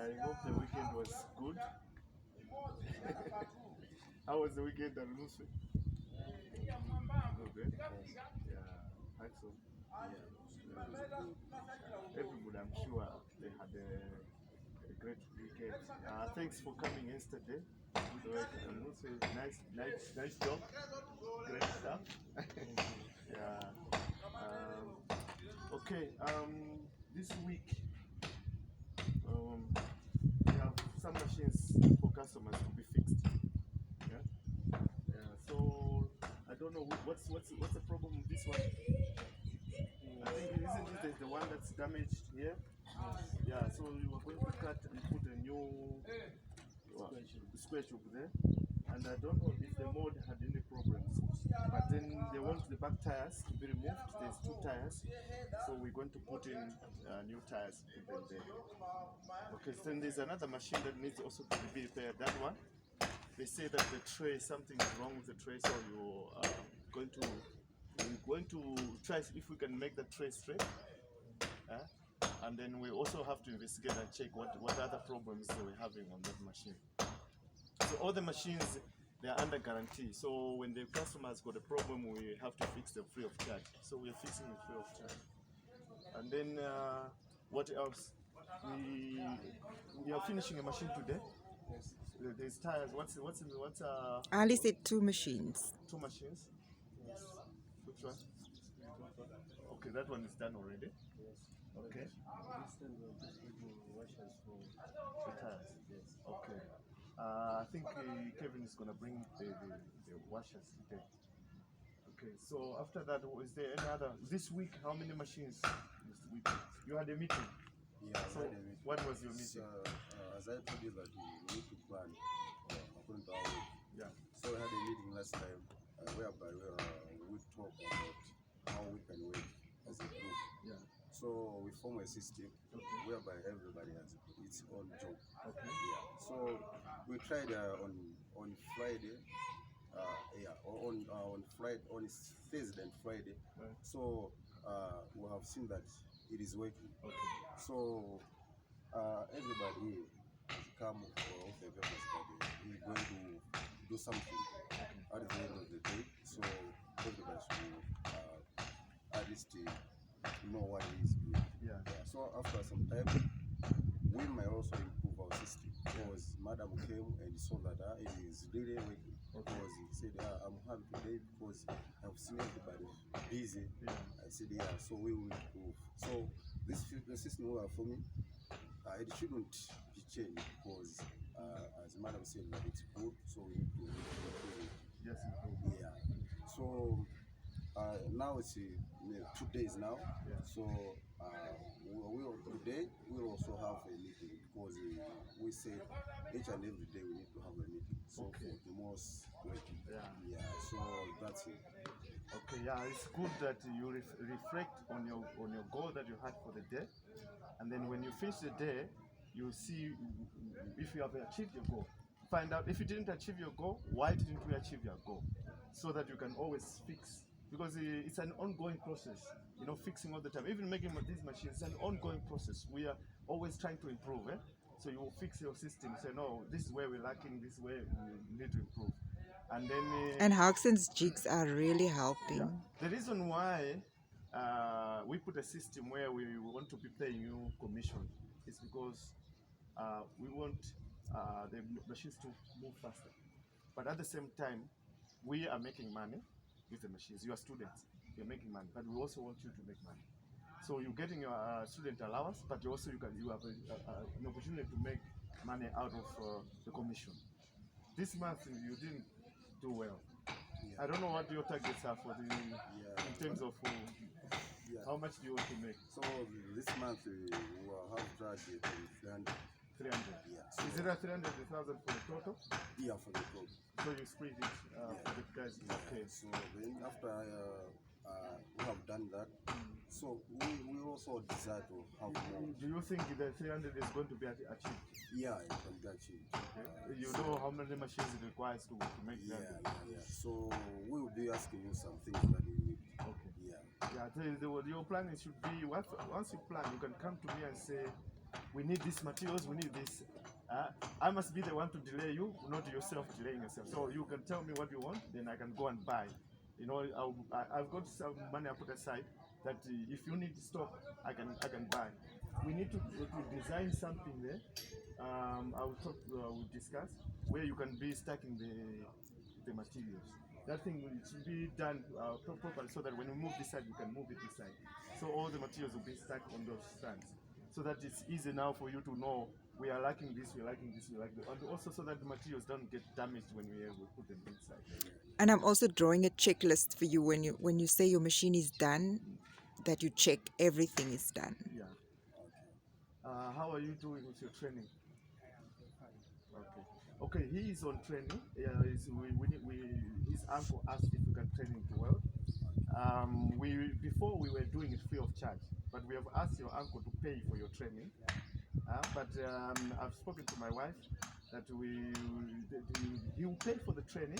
I hope the weekend was good. How was the weekend, Arunusu? Good. Yeah, I so. Everybody, I'm sure they had a great weekend. Thanks for coming yesterday. Good work, Arunusu. Nice job. Great stuff. Yeah. Okay. This week, we have some machines for customers to be fixed. Yeah. So I don't know what's the problem with this one. I think isn't it the one that's damaged here? Yeah. So we were going to cut and put a new square tube there. And I don't know if the mold had any problems. But then they want the back tires to be removed. There's 2 tires. So we're going to put in new tires in there. Okay, so then there's another machine that needs also to be repaired. That one, they say that the tray, something is wrong with the tray, so we're going to try if we can make the tray straight. And then we also have to investigate and check what other problems they were having on that machine. So all the machines, they are under guarantee. So when the customer has got a problem, we have to fix them free of charge. So we are fixing it free of charge. And then what else? We are finishing a machine today. Yes. There's tires. I only said 2 machines. 2 machines. Yes. Which one? Okay, that one is done already. Yes. Okay. Washers for the tires. Yes. Okay. I think Kevin is gonna bring the washers today. Okay. So after that, is there any other? This week, how many machines? This week you had a meeting. Yeah, so what was your meeting? As I told you that we need to plan according to our week. Yeah. So we had a meeting last time whereby we talk about how we can work as a group. Yeah. So we form a system whereby everybody has its own job. Okay. Yeah. So we tried on Friday. On Friday, on Thursday and Friday. Right. So we have seen that it is working. Okay. So everybody has come off the government study. We're going to do something at the end of the day. So everybody should at least know what he is doing. Yeah. So after some time, we might also improve our system because Madam came and saw that it is really working. Because he said, I'm happy today because I've seen everybody busy. Yeah. I said, yeah, so we will improve. So the system we are forming, it shouldn't be changed because, as Madam said, that it's good, so we need to improve it. Yes, improve. Yeah. So now it's 2 days now. Yeah. So today we'll also have a meeting because we said each and every day we need to have a meeting. So okay. For the most working. Yeah. So that's it. Okay. Yeah, it's good that you reflect on your goal that you had for the day, and then when you finish the day, you see if you have achieved your goal. Find out if you didn't achieve your goal, why didn't you achieve your goal, so that you can always fix. Because it's an ongoing process, fixing all the time. Even making these machines, it's an ongoing process. We are always trying to improve. So you will fix your system, say, no, this is where we're lacking, this is where we need to improve. And then... and Hoxton's jigs are really helping. Yeah. The reason why we put a system where we want to be paying you commission is because we want the machines to move faster. But at the same time, we are making money with the machines. You are students, you're making money, but we also want you to make money. So you're getting your student allowance, but you have an opportunity to make money out of the commission. This month you didn't do well. Yeah. I don't know what your targets are for in terms of how much do you want to make? So this month we will have target 300. 300. Yeah. So is it a 300,000 for the total? Yeah, for the total. So you split it for the guys. Yeah. Okay. So then after we have done that, so we also desire to have more. Do you think the 300 is going to be achieved? Yeah, it can be achieved. Okay. You know how many machines it requires to make that? Yeah. So we will be asking you some things that you need. Okay. Yeah. Your plan should be once you plan, you can come to me and say, we need these materials, we need this. I must be the one to delay you, not yourself delaying yourself. So you can tell me what you want, then I can go and buy. You know, I've got some money I put aside that if you need stock, I can buy. We need to design something there. I will talk, we'll discuss where you can be stacking the materials. That thing should be done properly so that when you move this side, you can move it this side. So all the materials will be stacked on those stands. So that it's easy now for you to know we are lacking this, we're lacking this, we like that. And also so that the materials don't get damaged when we put them inside. And I'm also drawing a checklist for you when you say your machine is done, that you check everything is done. Yeah. How are you doing with your training? Okay. Okay, he is on training. His uncle asked if we can train him to weld. Before we were doing it free of charge, but we have asked your uncle to pay for your training. But I've spoken to my wife that he will pay for the training,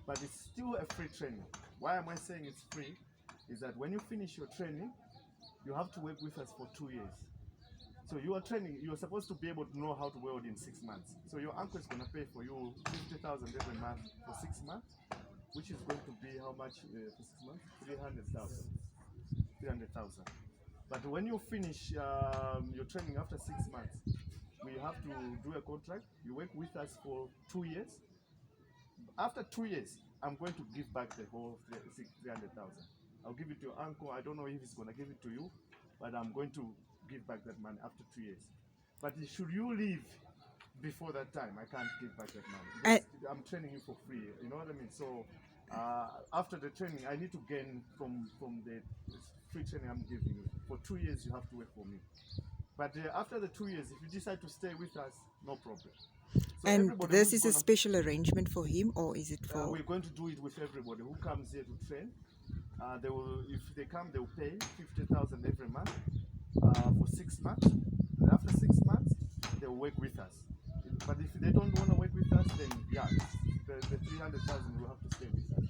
but it's still a free training. Why am I saying it's free? Is that when you finish your training, you have to work with us for 2 years. So you are training, you're supposed to be able to know how to weld in 6 months. So your uncle is going to pay for you 50,000 every month for 6 months, which is going to be how much for 6 months? 300,000. 300,000. But when you finish your training after 6 months, we have to do a contract. You work with us for 2 years. After 2 years, I'm going to give back the whole 300,000. I'll give it to your uncle. I don't know if he's going to give it to you, but I'm going to give back that money after 2 years. But should you leave before that time, I can't give back that money. I'm training you for free. You know what I mean? So after the training, I need to gain from the free training I'm giving you. For 2 years, you have to work for me. But after the 2 years, if you decide to stay with us, no problem. So and this is a special arrangement for him, or is it for? We're going to do it with everybody who comes here to train. They will, if they come, they will pay 50,000 every month for 6 months. And after 6 months, they will work with us. But if they don't want to work with us, then yeah, the 300,000 will have to stay with us.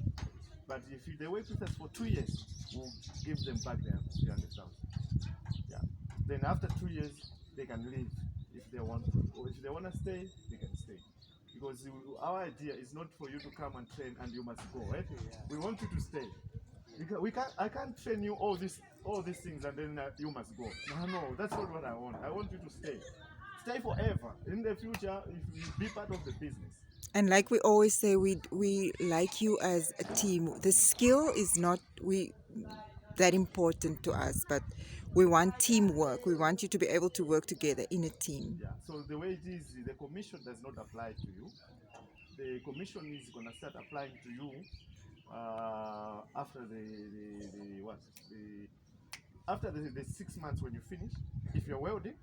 But if they work with us for 2 years, we'll give them back their 300,000. Yeah. Then after 2 years, they can leave if they want to, or if they want to stay, they can stay. Because our idea is not for you to come and train and you must go, right? We want you to stay. I can't train you all these things and then you must go. No, that's not what I want. I want you to stay. Stay forever. In the future, if you be part of the business. And like we always say, we like you as a team. The skill is not that important to us, but we want teamwork. We want you to be able to work together in a team. Yeah. So the way it is, the commission does not apply to you. The commission is going to start applying to you after after the 6 months when you finish. If you're welding,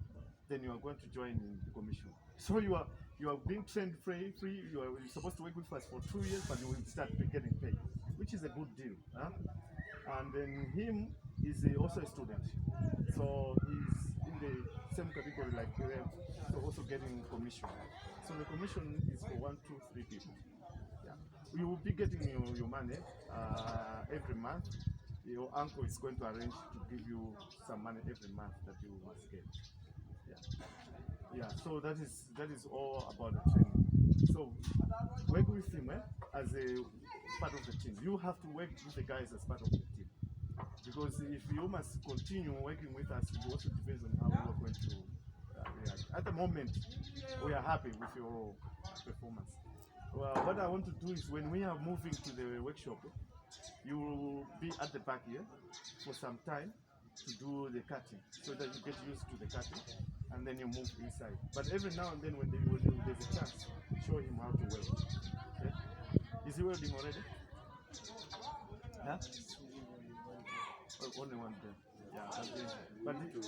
then you are going to join the commission. So you are being trained free. You're supposed to work with us for 2 years, but you will start getting paid, which is a good deal. Huh? And then him is also a student, so he's in the same category like them, so also getting commission. So the commission is for 1, 2, 3 people. Yeah, you will be getting your money every month. Your uncle is going to arrange to give you some money every month that you must get. Yeah. So that is all about the training. So work with him as a part of the team. You have to work with the guys as part of the team. Because if you must continue working with us, it also depends on how you are going to react. At the moment, we are happy with your performance. Well, what I want to do is when we are moving to the workshop, you will be at the back here for some time to do the cutting, so that you get used to the cutting, and then you move inside. But every now and then, when there's a chance, show him how to weld. Okay? Is he welding already? Huh? Only one day. Yeah. But we need to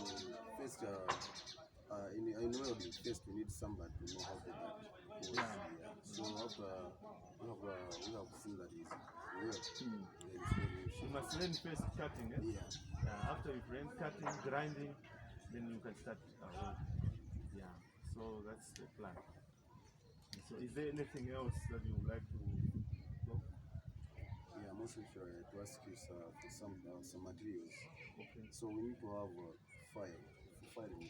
first, in welding, first we need somebody to know how to cut. Yeah. So after we have seen that is well, you must learn first cutting. Yeah. After you've learned cutting, grinding, then you can start welding. Yeah. So that's the plan. So is there anything else that you would like to know? Yeah, I'm also sure to ask you for some materials. Okay. So we need to have fire for firing the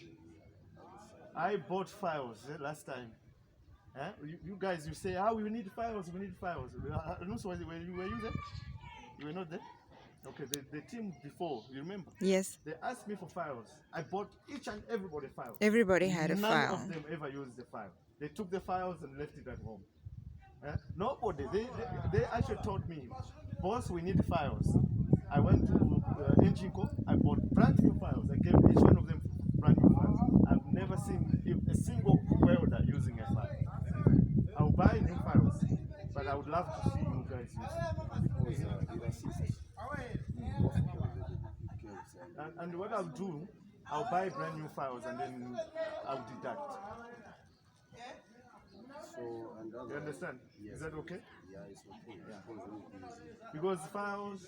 I bought files last time. You guys, you say, we need files, we need files. Also, were you there? You were not there? Okay, the team before, you remember? Yes. They asked me for files. I bought each and everybody files. Everybody had a None file. of them ever used the file. They took the files and left it at home. Nobody. They actually told me, boss, we need files. I went to Enginco, I bought brand new files. I gave each one of them brand new files. I've never seen a single welder using a file. I'll buy new files, but I would love to see you guys use it. Because it assists both of them. And what I'll do, I'll buy brand new files and then I'll deduct. So, and You understand? Yes. Is that okay? Yeah, it's okay. Yeah. Because it will be easy. Because files,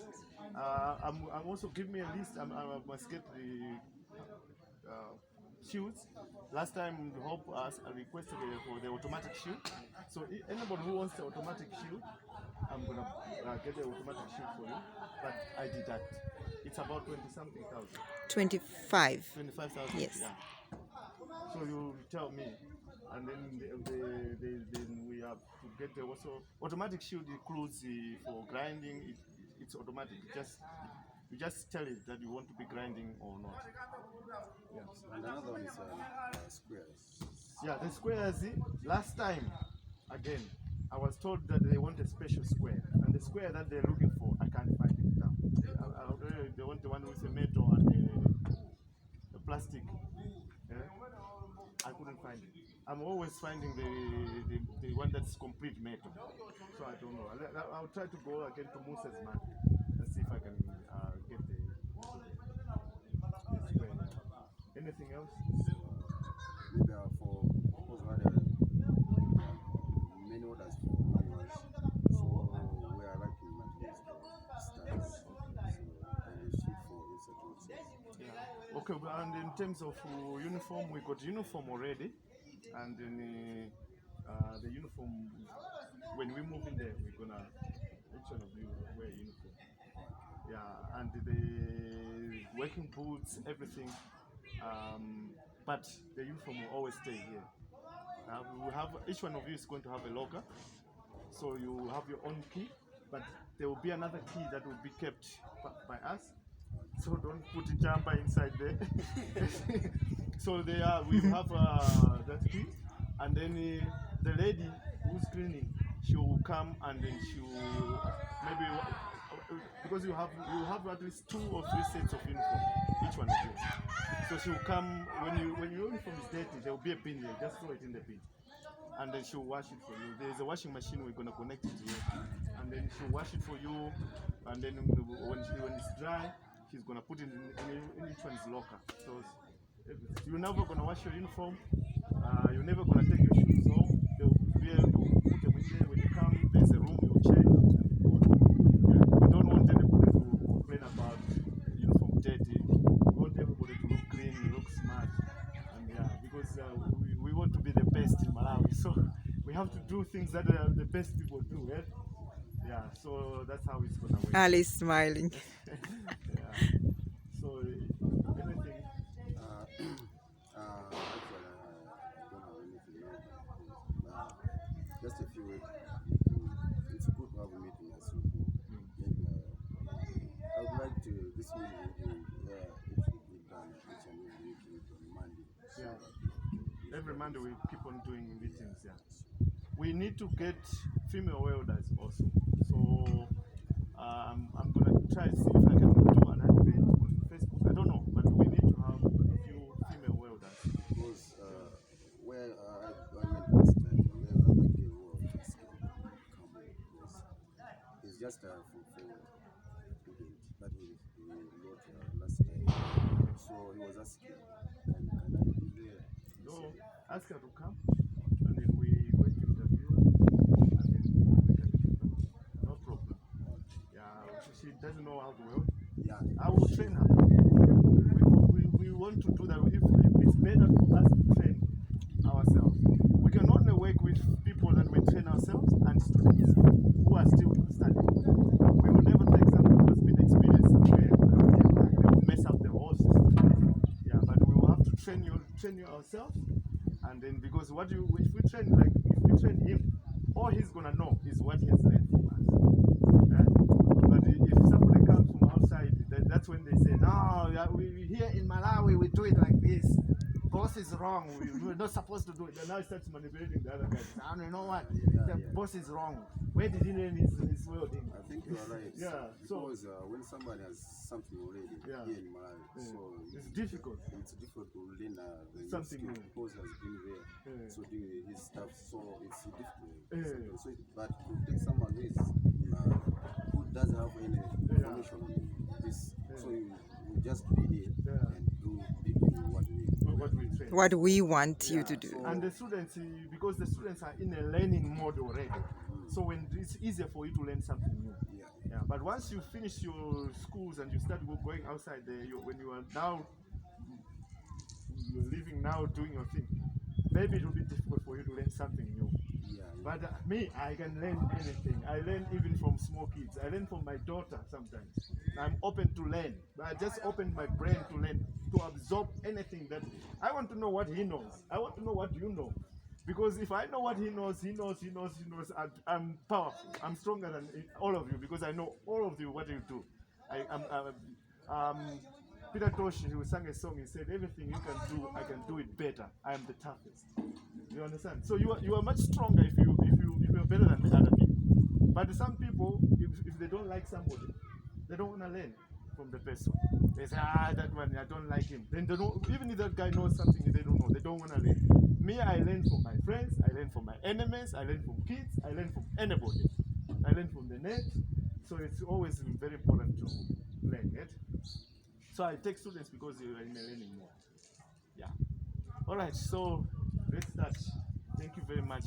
I'm also give me a list. I must get the shields. Last time, Hope asked, I requested for the automatic shield. So anybody who wants the automatic shield, I'm gonna get the automatic shield for you. But I deduct. It's about 20-something thousand. 25. 25,000. Yes. Yeah. So you tell me, and then then we have to get the also automatic shield includes for grinding. It's automatic. You just tell it that you want to be grinding or not. Yeah. And another one is squares. Yeah, the squares. Last time, again, I was told that they want a special square, and the square that they're looking for, I can't find it now. They want the one with the metal and the plastic. Yeah? I couldn't find it. I'm always finding the one that's complete metal. So I don't know. I'll try to go again to Musa's man and see if I can get the square. Anything else? Maybe for because we had many orders for manuals, so we are lacking materials for studs. So and the sheet for insert. Yeah. Okay, well, and in terms of uniform, we got uniform already, and then the uniform, when we move in there, we're gonna each one of you wear uniform. Yeah, and the working boots, everything. But the uniform will always stay here. We will have each one of you is going to have a locker, so you have your own key, but there will be another key that will be kept by us. So don't put a jumper inside there. So we have that key, and then the lady who's cleaning, she will come and then she will maybe because you have at least 2 or 3 sets of uniform, each one of you. So she will come when your uniform is dirty, there will be a bin there. Just throw it in the bin, and then she will wash it for you. There is a washing machine. We're gonna connect it to you, and then she'll wash it for you. And then when it's dry, she's gonna put it in each one's locker. So you're never gonna wash your uniform. You're never gonna take your shoes home. They'll be able to put them in there. When you come, there's a room you'll change. We don't want anybody to complain about uniform dirty. We want everybody to look clean, look smart, and because we want to be the best in Malawi. So we have to do things that the best people do. Eh? Yeah. So that's how it's gonna work. Ali is smiling. Yeah. So anything. Actually, I don't have anything else. Just a few. It's good to have a meeting as soon. I would like to this meeting. It should be done each and every week on Monday. Yeah. Every Monday we keep on doing meetings. Yeah. We need to get female welders also. So I'm gonna try to see if I can do an advert on Facebook. I don't know, but we need to have a few female welders. Because where I went last time, there's another girl who was come. It's just for student that we wrote last time. So he was asking, can I be there? So ask her to come, and then we going to interview her, and then we can keep her. No problem. Yeah, she doesn't know how to weld. Yeah. I will train her. We want to do that. If it's better for us to train ourselves. We can only work with people that we train ourselves and students who are still studying. We will never take someone who has been experienced somewhere. They will mess up the whole system. Yeah, but we will have to train you ourselves, And then because if we train him, all he's gonna know is what he has learned from us. But if somebody comes from outside, that's when they say, no, we here in Malawi we do it like this. Boss is wrong. We're not supposed to do it. And now he starts manipulating the other guys. And you know what? The boss is wrong. Where did he learn his welding? I think you are right. Yeah. Because when somebody has something already here in Malawi, so it's difficult. It's difficult to learn Something new. because he has been there, so doing his stuff. So it's difficult. So, but to take someone who doesn't have any information on this, so you just be there and do what we want you to do. And the students, because the students are in a learning mode already, so when it's easier for you to learn something new. Yeah. But once you finish your schools and you start going outside there, when you are now you're living now doing your thing, maybe it will be difficult for you to learn something new. But me, I can learn anything. I learn even from small kids. I learn from my daughter sometimes. I'm open to learn. But I just opened my brain to learn, to absorb anything that I want to know what he knows. I want to know what you know. Because if I know what he knows, I'm powerful. I'm stronger than all of you because I know all of you what you do. Peter Tosh, who sang a song, he said, everything you can do, I can do it better. I am the toughest. You understand? So you are much stronger if you're better than the other people. But some people, if they don't like somebody, they don't want to learn from the person. They say, that one, I don't like him. Then they don't, even if that guy knows something they don't know, they don't want to learn. Me, I learn from my friends, I learn from my enemies, I learn from kids, I learn from anybody. I learn from the net. So it's always very important to learn it. So I take students because they are in a learning mode. Yeah. All right, so let's start. Thank you very much.